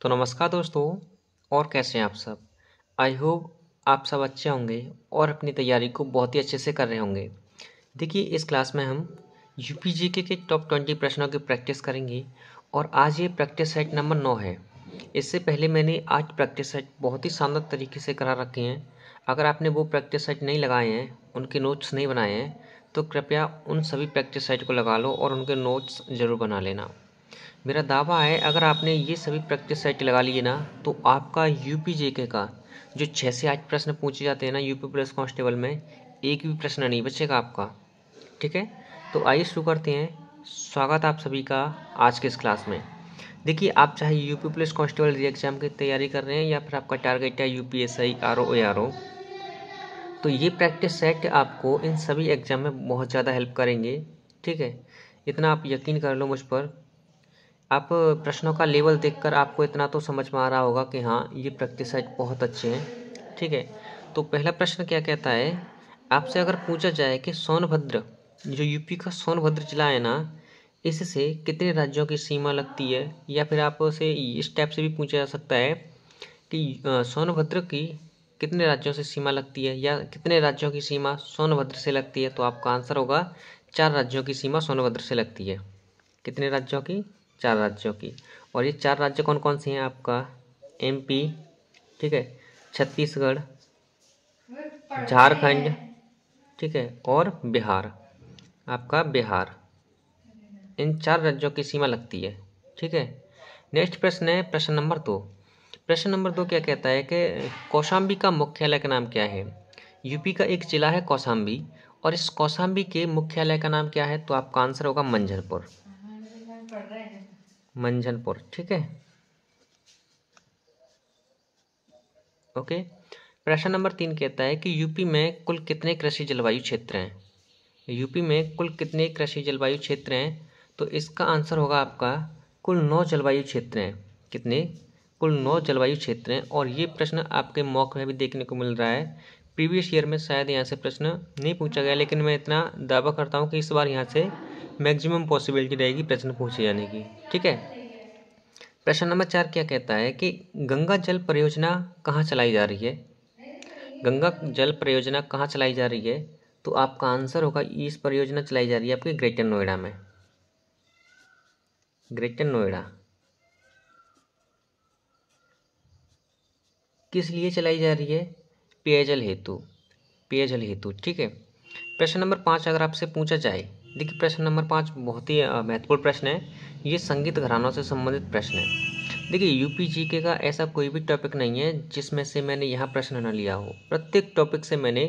तो नमस्कार दोस्तों। और कैसे हैं आप सब। आई होप आप सब अच्छे होंगे और अपनी तैयारी को बहुत ही अच्छे से कर रहे होंगे। देखिए, इस क्लास में हम यूपीजीके के टॉप 20 प्रश्नों की प्रैक्टिस करेंगे और आज ये प्रैक्टिस सेट नंबर 9 है। इससे पहले मैंने 8 प्रैक्टिस सेट बहुत ही शानदार तरीके से करा रखे हैं। अगर आपने वो प्रैक्टिस सेट नहीं लगाए हैं, उनके नोट्स नहीं बनाए हैं, तो कृपया उन सभी प्रैक्टिस सेट को लगा लो और उनके नोट्स ज़रूर बना लेना। मेरा दावा है, अगर आपने ये सभी प्रैक्टिस सेट लगा लिए ना, तो आपका यूपी जेके का जो 6 से 8 प्रश्न पूछे जाते हैं ना यूपी पुलिस कांस्टेबल में, एक भी प्रश्न नहीं बचेगा आपका। ठीक है, तो आइए शुरू करते हैं। स्वागत आप सभी का आज के इस क्लास में। देखिए, आप चाहे यूपी पुलिस कांस्टेबल री एग्जाम की तैयारी कर रहे हैं या फिर आपका टारगेट है यूपीएसआई आरओ एआरओ, तो ये प्रैक्टिस सेट आपको इन सभी एग्जाम में बहुत ज़्यादा हेल्प करेंगे। ठीक है, इतना आप यकीन कर लो मुझ पर। आप प्रश्नों का लेवल देखकर आपको इतना तो समझ में आ रहा होगा कि हाँ, ये प्रैक्टिस सेट बहुत अच्छे हैं। ठीक है, तो पहला प्रश्न क्या कहता है, आपसे अगर पूछा जाए कि सोनभद्र, जो यूपी का सोनभद्र जिला है ना, इससे कितने राज्यों की सीमा लगती है, या फिर आपसे इस टाइप से भी पूछा जा सकता है कि सोनभद्र की कितने राज्यों से सीमा लगती है, या कितने राज्यों की सीमा सोनभद्र से लगती है, तो आपका आंसर होगा 4 राज्यों की सीमा सोनभद्र से लगती है। कितने राज्यों की? 4 राज्यों की। और ये 4 राज्य कौन कौन से हैं आपका? एमपी, ठीक है, छत्तीसगढ़, झारखंड, ठीक है, और बिहार। आपका बिहार, इन 4 राज्यों की सीमा लगती है। ठीक है, नेक्स्ट प्रश्न है प्रश्न नंबर 2। प्रश्न नंबर 2 क्या कहता है कि कौशाम्बी का मुख्यालय का नाम क्या है। यूपी का एक जिला है कौशाम्बी, और इस कौशाम्बी के मुख्यालय का नाम क्या है, तो आपका आंसर होगा मंझनपुर। मंझनपुर, ठीक है, ओके। प्रश्न नंबर 3 कहता है कि यूपी में कुल कितने कृषि जलवायु क्षेत्र हैं। यूपी में कुल कितने कृषि जलवायु क्षेत्र हैं, तो इसका आंसर होगा आपका कुल 9 जलवायु क्षेत्र हैं। कितने? कुल 9 जलवायु क्षेत्र हैं। और ये प्रश्न आपके मॉक में भी देखने को मिल रहा है। प्रीवियस ईयर में शायद यहाँ से प्रश्न नहीं पूछा गया, लेकिन मैं इतना दावा करता हूँ कि इस बार यहाँ से मैक्सिमम पॉसिबिलिटी रहेगी प्रश्न पूछे जाने की। ठीक है, प्रश्न नंबर 4 क्या कहता है कि गंगा जल परियोजना कहाँ चलाई जा रही है। गंगा जल परियोजना कहाँ चलाई जा रही है, तो आपका आंसर होगा, इस परियोजना चलाई जा रही है आपके ग्रेटर नोएडा में। ग्रेटर नोएडा किस लिए चलाई जा रही है? पेयजल हेतु, पेयजल हेतु। ठीक है, प्रश्न नंबर 5 अगर आपसे पूछा जाए, देखिए प्रश्न नंबर 5 बहुत ही महत्वपूर्ण प्रश्न है। ये संगीत घरानों से संबंधित प्रश्न है। देखिए, यूपी जीके का ऐसा कोई भी टॉपिक नहीं है जिसमें से मैंने यहाँ प्रश्न न लिया हो। प्रत्येक टॉपिक से मैंने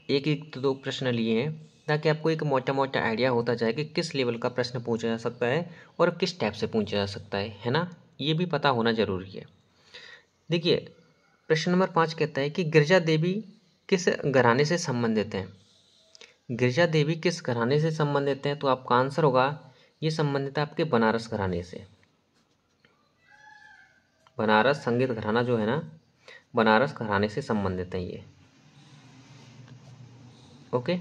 एक एक तो 2 प्रश्न लिए हैं, ताकि आपको एक मोटा मोटा आइडिया होता जाए कि किस लेवल का प्रश्न पूछा जा सकता है और किस टाइप से पूछा जा सकता है ना। ये भी पता होना जरूरी है। देखिए, प्रश्न नंबर 5 कहता है कि गिरजा देवी किस घराने से संबंधित हैं। गिरजा देवी किस घराने से संबंधित हैं, तो आपका आंसर होगा, ये संबंधित है आपके बनारस घराने से। बनारस संगीत घराना जो है ना, बनारस घराने से संबंधित है ये। ओके,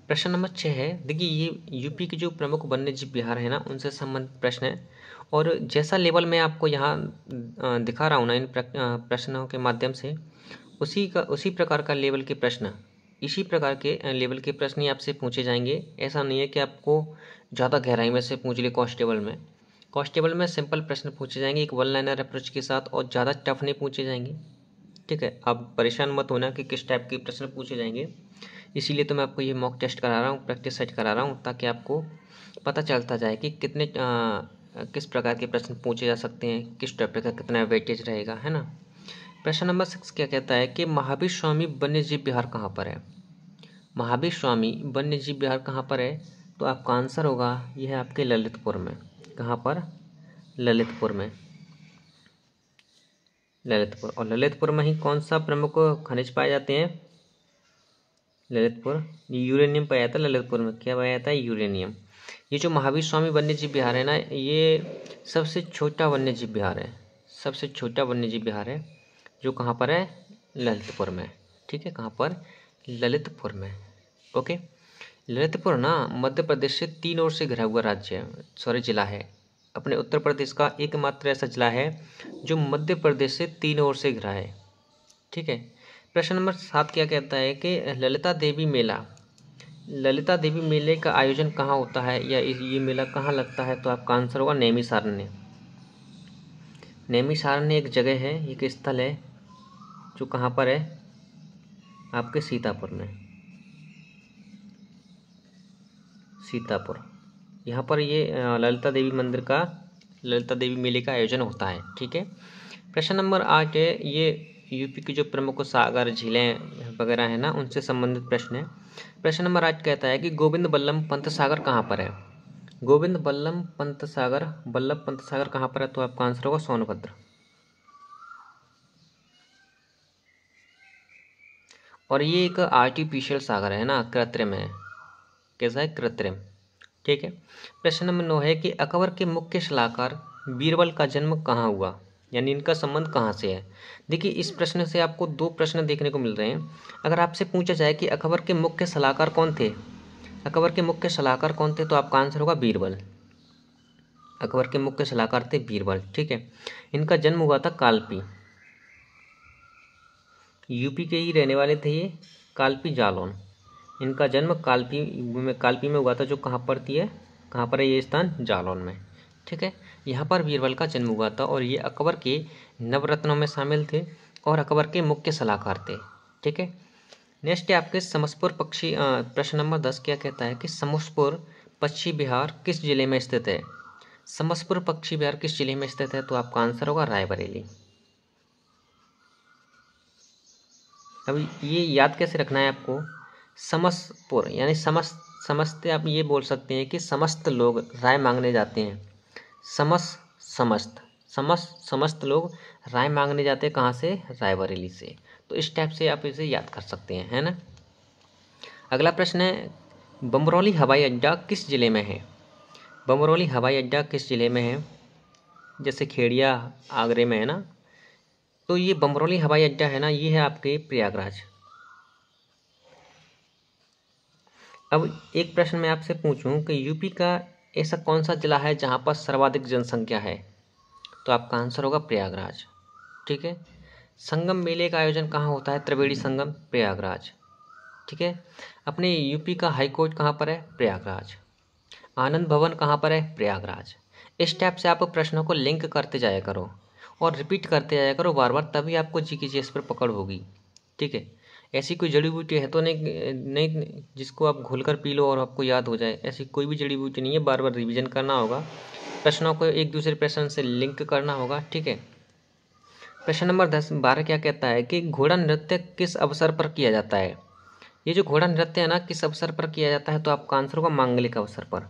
प्रश्न नंबर 6 है। देखिए, ये यूपी के जो प्रमुख वन्यजीव विहार है ना, उनसे संबंधित प्रश्न है। और जैसा लेवल मैं आपको यहाँ दिखा रहा हूँ ना इन प्रश्नों के माध्यम से, उसी प्रकार का लेवल के प्रश्न, इसी प्रकार के लेवल के प्रश्न ही आपसे पूछे जाएंगे। ऐसा नहीं है कि आपको ज़्यादा गहराई में से पूछ लिए। कांस्टेबल में सिंपल प्रश्न पूछे जाएंगे एक वन लाइनर अप्रोच के साथ, और ज़्यादा टफ नहीं पूछे जाएंगे। ठीक है, आप परेशान मत होना कि किस टाइप के प्रश्न पूछे जाएंगे। इसीलिए तो मैं आपको ये मॉक टेस्ट करा रहा हूँ, प्रैक्टिस सेट करा रहा हूँ, ताकि आपको पता चलता जाए कि किस प्रकार के प्रश्न पूछे जा सकते हैं, किस टॉपिक का कितना वेटेज रहेगा, है ना। प्रश्न नंबर 6 क्या कहता है कि महावीर स्वामी वन्यजीव विहार कहाँ पर है। महावीर स्वामी वन्यजीव विहार कहाँ पर है, तो आपका आंसर होगा, यह है आपके ललितपुर में। कहाँ पर? ललितपुर में। ललितपुर, और ललितपुर में ही कौन सा प्रमुख खनिज पाए जाते हैं? ललितपुर, यूरेनियम पाया जाता है ललितपुर में। क्या पाया जाता है? यूरेनियम। ये जो महावीर स्वामी वन्यजीव विहार है ना, ये सबसे छोटा वन्यजीव विहार है। सबसे छोटा वन्यजीव विहार है, जो कहाँ पर है? ललितपुर में। ठीक है, कहाँ पर? ललितपुर में। ओके, ललितपुर ना मध्य प्रदेश से 3 ओर से घिरा हुआ राज्य है, सॉरी जिला है। अपने उत्तर प्रदेश का एकमात्र ऐसा जिला है जो मध्य प्रदेश से तीन ओर से घिरा है। ठीक है। प्रश्न नंबर 7 क्या कहता है कि ललिता देवी मेले का आयोजन कहाँ होता है या ये मेला कहाँ लगता है? तो आपका आंसर होगा नैमिषारण्य। नैमिषारण्य एक जगह है, एक स्थल है जो कहाँ पर है? आपके सीतापुर में। सीतापुर, यहाँ पर ये ललिता देवी मेले का आयोजन होता है। ठीक है। प्रश्न नंबर 8 है, ये यूपी की जो प्रमुख सागर झीलें वगैरह है ना, उनसे संबंधित प्रश्न है। प्रश्न नंबर 8 कहता है कि गोविंद बल्लभ पंत सागर कहाँ पर है? गोविंद बल्लभ पंत सागर कहाँ पर है? तो आपका आंसर होगा सोनभद्र। और ये एक आर्टिफिशियल सागर है ना, कृत्रिम है। कैसा है? कृत्रिम। ठीक है। प्रश्न नंबर 9 है कि अकबर के मुख्य सलाहकार बीरबल का जन्म कहाँ हुआ, यानी इनका संबंध कहाँ से है? देखिए, इस प्रश्न से आपको दो प्रश्न देखने को मिल रहे हैं। अगर आपसे पूछा जाए कि अकबर के मुख्य सलाहकार कौन थे, तो आपका आंसर होगा बीरबल। अकबर के मुख्य सलाहकार थे बीरबल। ठीक है। इनका जन्म हुआ था कालपी, यूपी के ही रहने वाले थे ये, कालपी जालौन। इनका जन्म कालपी में हुआ था, जो कहाँ पर है ये स्थान? जालौन में। ठीक है। यहाँ पर बीरबल का जन्म हुआ था और ये अकबर के नवरत्नों में शामिल थे और अकबर के मुख्य सलाहकार थे। ठीक है। नेक्स्ट है आपके समसपुर पक्षी प्रश्न नंबर 10 क्या कहता है कि समसपुर पश्चिमी बिहार किस जिले में स्थित है? समसपुर पश्चिमी बिहार किस जिले में स्थित है? तो आपका आंसर होगा रायबरेली। अब ये याद कैसे रखना है आपको? समसपुर यानी समस्त आप ये बोल सकते हैं कि समस्त लोग राय मांगने जाते हैं। समस्त लोग राय मांगने जाते हैं कहाँ से? रायबरेली से। तो इस टाइप से आप इसे याद कर सकते हैं, है ना। अगला प्रश्न है, बमरौली हवाई अड्डा किस जिले में है? बमरौली हवाई अड्डा किस जिले में है? जैसे खेड़िया आगरे में है ना, तो ये बमरौली हवाई अड्डा है ना, ये है आपके प्रयागराज। अब एक प्रश्न मैं आपसे पूछूं कि यूपी का ऐसा कौन सा जिला है जहां पर सर्वाधिक जनसंख्या है? तो आपका आंसर होगा प्रयागराज। ठीक है। संगम मेले का आयोजन कहाँ होता है? त्रिवेणी संगम, प्रयागराज। ठीक है। अपने यूपी का हाई कोर्ट कहाँ पर है? प्रयागराज। आनंद भवन कहाँ पर है? प्रयागराज। इस टाइप से आप प्रश्नों को लिंक करते जाया करो और रिपीट करते जाया करो बार बार, तभी आपको जीके जीएस पर पकड़ होगी। ठीक है। ऐसी कोई जड़ी बूटी है तो नहीं जिसको आप घोलकर पी लो और आपको याद हो जाए, ऐसी कोई भी जड़ी बूटी नहीं है। बार बार रिवीजन करना होगा, प्रश्नों को एक दूसरे प्रश्न से लिंक करना होगा। ठीक है। प्रश्न नंबर 12 क्या कहता है कि घोड़ा नृत्य किस अवसर पर किया जाता है? ये जो घोड़ा नृत्य है ना, किस अवसर पर किया जाता है? तो आपका आंसर होगा मांगलिक अवसर पर।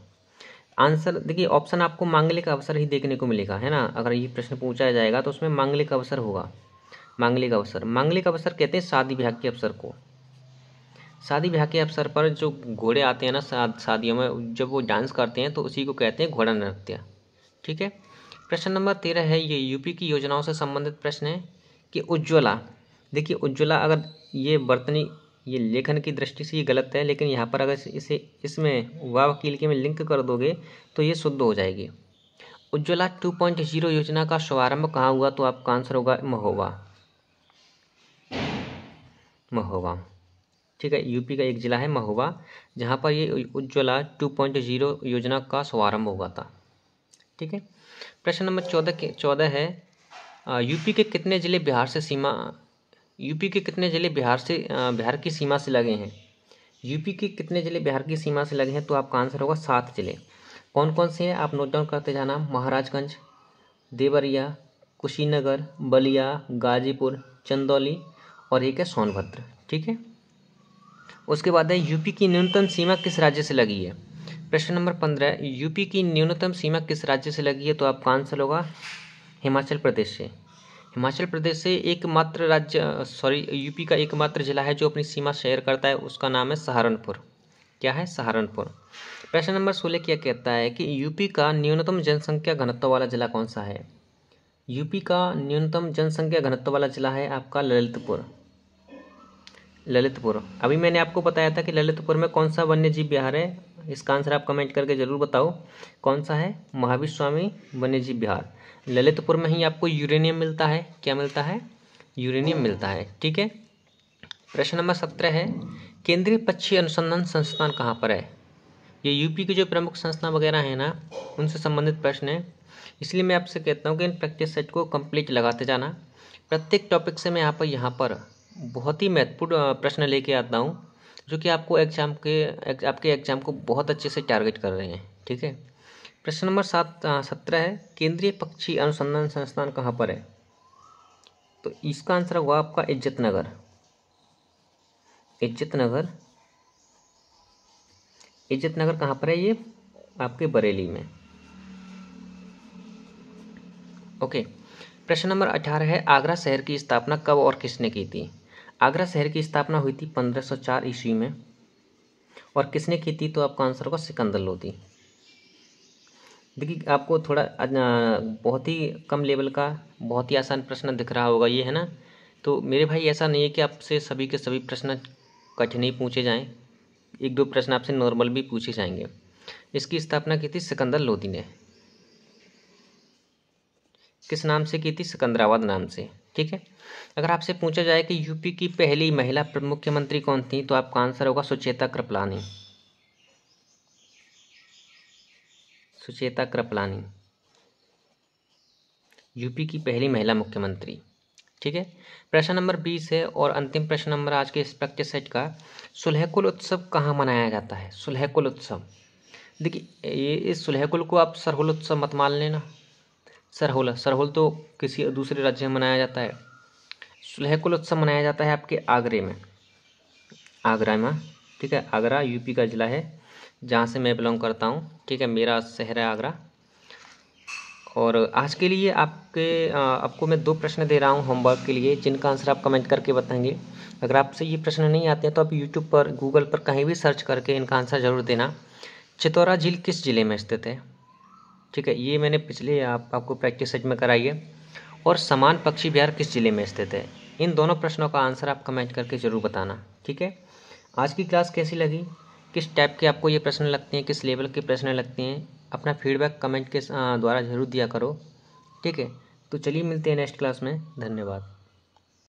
आंसर देखिए, ऑप्शन आपको मांगलिक अवसर ही देखने को मिलेगा, है ना। अगर ये प्रश्न पूछा जाएगा तो उसमें मांगलिक अवसर होगा। मांगलिक अवसर कहते हैं शादी ब्याह के अवसर को। शादी ब्याह के अवसर पर जो घोड़े आते हैं ना शादियों में, जब वो डांस करते हैं तो उसी को कहते हैं घोड़ा नृत्य। ठीक है। प्रश्न नंबर 13 है, ये यूपी की योजनाओं से संबंधित प्रश्न है कि उज्ज्वला। देखिए, उज्ज्वला अगर ये लेखन की दृष्टि से ये गलत है, लेकिन यहाँ पर अगर इसमें वाव वकील के में लिंक कर दोगे तो ये शुद्ध हो जाएगी। उज्ज्वला 2.0 योजना का शुभारंभ कहाँ हुआ? तो आपका आंसर होगा महोबा। ठीक है। यूपी का एक जिला है महोबा, जहाँ पर ये उज्ज्वला 2.0 योजना का शुभारंभ हुआ था। ठीक है। प्रश्न नंबर 14 है, यूपी के कितने जिले बिहार की सीमा से लगे हैं? यूपी के कितने जिले बिहार की सीमा से लगे हैं? तो आपका आंसर होगा 7 जिले। कौन कौन से हैं आप नोट डाउन करते जाना। महाराजगंज, देवरिया, कुशीनगर, बलिया, गाजीपुर, चंदौली और एक है सोनभद्र। ठीक है। उसके बाद है, यूपी की न्यूनतम सीमा किस राज्य से लगी है? प्रश्न नंबर 15, यूपी की न्यूनतम सीमा किस राज्य से लगी है? तो आपका आंसर होगा हिमाचल प्रदेश से। हिमाचल प्रदेश से यूपी का एकमात्र जिला है जो अपनी सीमा शेयर करता है, उसका नाम है सहारनपुर। क्या है? सहारनपुर। प्रश्न नंबर 16 क्या कहता है कि यूपी का न्यूनतम जनसंख्या घनत्व वाला जिला कौन सा है? यूपी का न्यूनतम जनसंख्या घनत्व वाला जिला है आपका ललितपुर। ललितपुर। अभी मैंने आपको बताया था कि ललितपुर में कौन सा वन्य जीव विहार है। इसका आंसर आप कमेंट करके ज़रूर बताओ कौन सा है। महावीर स्वामी वन्य जीव विहार। ललितपुर में ही आपको यूरेनियम मिलता है। क्या मिलता है? यूरेनियम मिलता है। ठीक है। प्रश्न नंबर 17 है, केंद्रीय पक्षी अनुसंधान संस्थान कहाँ पर है? ये यूपी के जो प्रमुख संस्थान वगैरह हैं ना, उनसे संबंधित प्रश्न है। इसलिए मैं आपसे कहता हूँ कि इन प्रैक्टिस सेट को कंप्लीट लगाते जाना। प्रत्येक टॉपिक से मैं यहाँ पर बहुत ही महत्वपूर्ण प्रश्न लेके आता हूँ, जो कि आपको आपके एग्जाम को बहुत अच्छे से टारगेट कर रहे हैं। ठीक है। प्रश्न नंबर 17 है, केंद्रीय पक्षी अनुसंधान संस्थान कहाँ पर है? तो इसका आंसर होगा आपका इज्जत नगर। इज्जत नगर कहाँ पर है? ये आपके बरेली में। ओके। प्रश्न नंबर 18 है, आगरा शहर की स्थापना कब और किसने की थी? आगरा शहर की स्थापना हुई थी 1504 ईस्वी में। और किसने की थी? तो आपका आंसर होगा सिकंदर लोदी। देखिए आपको थोड़ा बहुत ही कम लेवल का बहुत ही आसान प्रश्न दिख रहा होगा ये, है ना। तो मेरे भाई ऐसा नहीं है कि आपसे सभी के सभी प्रश्न कठिन ही पूछे जाएं। एक दो प्रश्न आपसे नॉर्मल भी पूछे जाएंगे। इसकी स्थापना की थी सिकंदर लोदी ने। किस नाम से की थी? सिकंदराबाद नाम से। ठीक है। अगर आपसे पूछा जाए कि यूपी की पहली महिला मुख्यमंत्री कौन थी, तो आपका आंसर होगा सुचेता कृपलानी। सुचेता कृपलानी यूपी की पहली महिला मुख्यमंत्री। ठीक है। प्रश्न नंबर 20 है और अंतिम प्रश्न नंबर आज के इस प्रैक्टिस सेट का, सुलहकुल उत्सव कहाँ मनाया जाता है? सुलहकुल उत्सव। देखिए ये इस सुलहकुल को आप सरहुल उत्सव मत मान लेना। सरहुल तो किसी दूसरे राज्य में मनाया जाता है। सुलहकुल उत्सव मनाया जाता है आपके आगरे में। आगरा में। ठीक है। आगरा यूपी का ज़िला है, जहाँ से मैं बिलोंग करता हूँ। ठीक है। मेरा शहर है आगरा। और आज के लिए आपको मैं 2 प्रश्न दे रहा हूँ होमवर्क के लिए, जिनका आंसर आप कमेंट करके बताएंगे। अगर आपसे ये प्रश्न नहीं आते हैं तो आप यूट्यूब पर, गूगल पर कहीं भी सर्च करके इनका आंसर ज़रूर देना। चितौरा झील किस ज़िले में स्थित है? ठीक है। ये मैंने पिछले आपको प्रैक्टिस सेट में कराई है। और समान पक्षी विहार किस ज़िले में स्थित है? इन दोनों प्रश्नों का आंसर आप कमेंट करके ज़रूर बताना। ठीक है। आज की क्लास कैसी लगी? किस टाइप के आपको ये प्रश्न लगते हैं, किस लेवल के प्रश्न लगते हैं? अपना फीडबैक कमेंट के द्वारा ज़रूर दिया करो। ठीक है। तो चलिए मिलते हैं नेक्स्ट क्लास में। धन्यवाद।